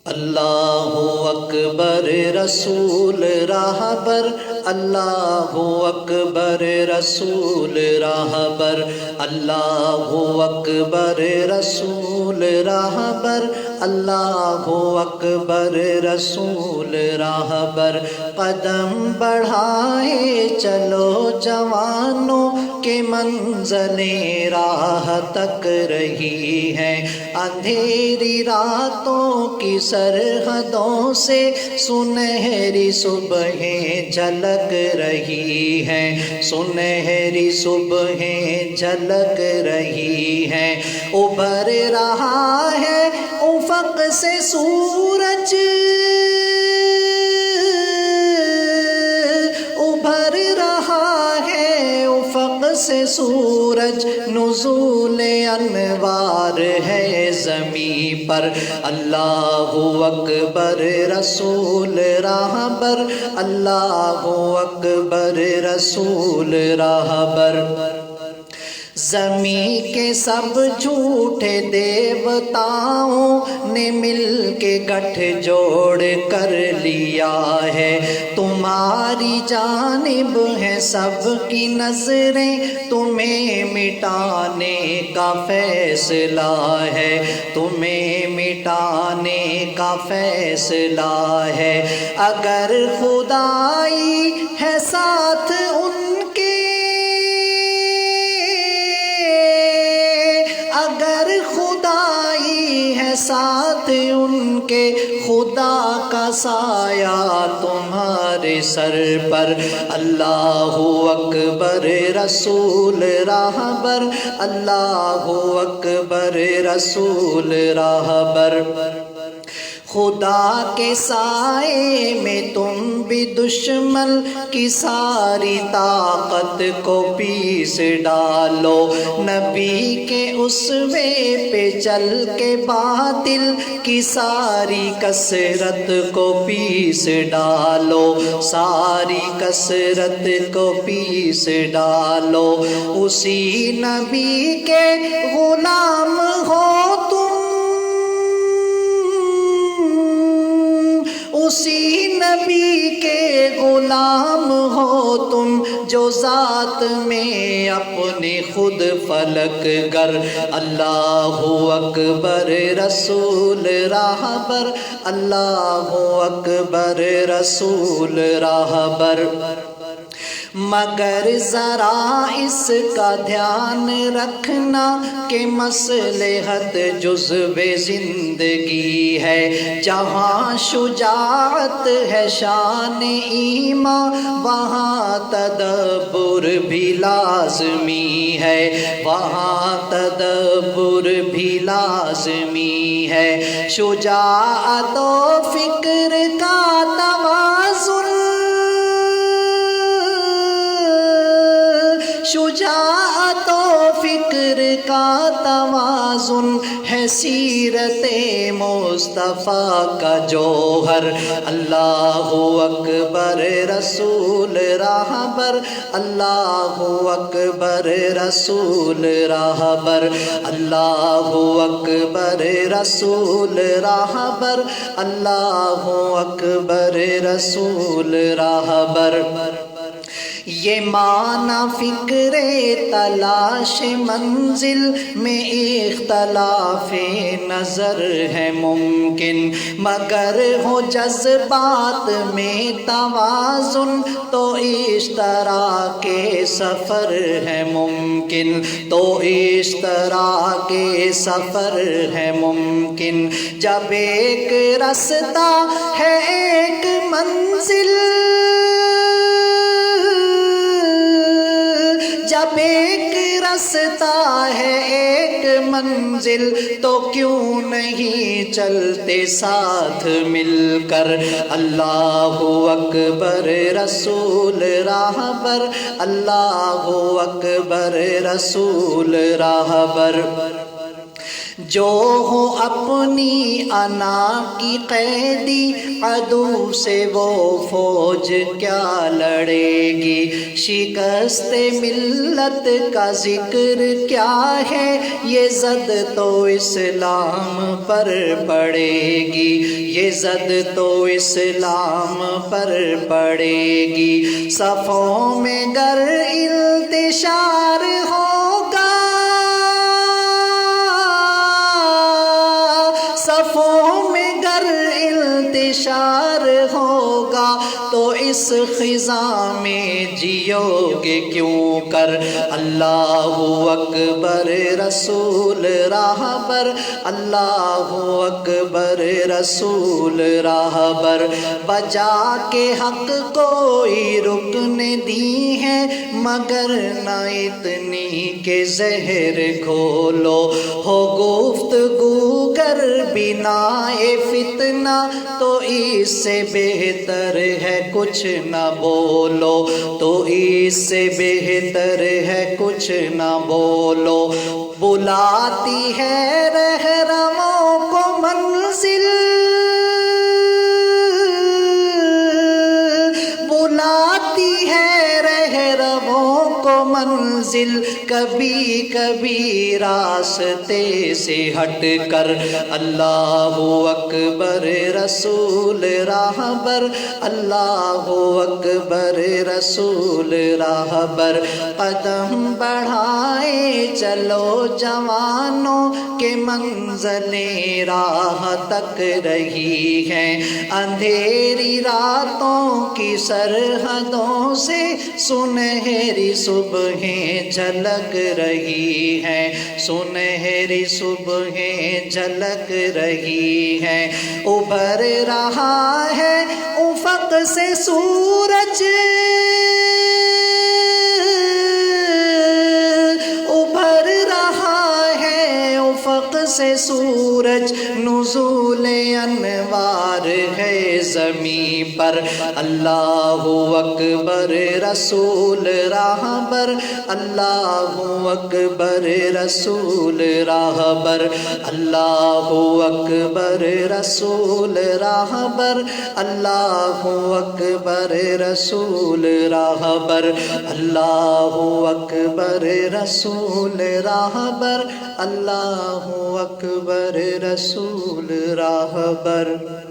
اللہ اکبر رسول راہبر، اللہ اکبر رسول راہبر، اللہ اکبر رسول راہبر، اللہ اکبر رسول راہبر۔ قدم بڑھائے چلو جوانوں کہ منزلیں راہ تک رہی ہیں، اندھیری راتوں کی سرحدوں سے سنہری صبحیں جھلک رہی ہیں، سنہری صبحیں جھلک رہی ہیں۔ ابھر رہا ہے افق سے سورج، ابھر رہا ہے افق سے سورج، نزول انوار ہے زمیں پر۔ اللہ اکبر رسول راہبر، اللہ اکبر رسول راہبر۔ زمین کے سب جھوٹے دیوتاؤں نے مل کے گٹھ جوڑ کر لیا ہے، تمہاری جانب ہیں سب کی نظریں، تمہیں مٹانے کا فیصلہ ہے، تمہیں مٹانے کا فیصلہ ہے۔ اگر خدائی ہے ساتھ ان کے، اگر خدائی ہے ساتھ ان کے، خدا کا سایہ تمہارے سر پر۔ اللہ اکبر رسول راہبر، اللہ اکبر رسول راہبر۔ خدا کے سائے میں تم بھی دشمن کی ساری طاقت کو پیس ڈالو، نبی کے اسوے پہ چل کے باطل کی ساری کثرت کو پیس ڈالو، ساری کثرت کو پیس ڈالو۔ اسی نبی کے غلام ہو تم، اسی نبی کے غلام ہو تم، جو ذات میں اپنے خود فلک گر۔ اللہ اکبر رسول راہبر، اللہ اکبر رسول راہبر۔ مگر ذرا اس کا دھیان رکھنا کہ مصلحت جزو زندگی ہے، جہاں شجاعت ہے شان ایمان، وہاں تدبر بھی لازمی ہے، وہاں تدبر بھی لازمی ہے۔ شجاعت و فکر کا توازن، شجاعت و فکر کا توازن ہے سیرت مصطفیٰ کا جوہر۔ اللہ اکبر رسول راہبر، اللہ اکبر رسول راہبر، اللہ اکبر رسول راہبر، اللہ اکبر رسول راہبر۔ یہ معنی فکر تلاش منزل میں اختلاف نظر ہے ممکن، مگر ہو جذبات میں توازن تو اشتراک سفر ہے ممکن، تو اشتراک سفر ہے ممکن۔ جب ایک رستہ ہے ایک منزل، جب ایک رستہ ہے ایک منزل، تو کیوں نہیں چلتے ساتھ مل کر۔ اللہ اکبر رسول راہبر، اللہ اکبر رسول راہبر۔ جو ہو اپنی انا کی قیدی عدو سے وہ فوج کیا لڑے گی، شکست ملت کا ذکر کیا ہے، یہ زد تو اسلام پر پڑے گی، یہ زد تو اسلام پر پڑے گی۔ صفوں میں گر انتشار ہوگا، صفوں میں گر انتشار ہوگا، تو اس خزاں میں جیو گے کیوں کر۔ اللہ اکبر رسول راہ بر، اللہ اکبر رسول راہ بر، بجا کے حق کوئی رکن دی ہے، مگر نہ اتنی کہ زہر کھولو، ہو گفتگو گر بنا فتنہ، تو اس سے بہتر ہے کچھ نہ بولو، تو اس سے بہتر ہے کچھ نہ بولو۔ بلاتی ہے رہنموں کو منزل، بلاتی ہے رہنموں کو منزل، کبھی کبھی راستے سے ہٹ کر۔ اللہ اکبر رسول راہ بر، اللہ اکبر رسول راہ بر، قدم بڑھائے چلو جوانوں کے منزلیں راہ تک رہی ہیں، اندھیری راتوں کی سرحدوں سے سنہری صبحیں جھلک رہی ہیں، سنہری صبحیں جھلک رہی ہیں۔ ابھر رہا ہے افق سے سورج، ابھر رہا ہے افق سے سورج، نزول انوار ہے زمین پر۔ اللہ اکبر رسول راہ بر، اللہ اکبر رسول راہ بر، اللہ اکبر رسول راہ بر، اللہ اکبر رسول راہ بر، اللہ اکبر رسول راہ بر، اللہ اکبر رسول راہ بر۔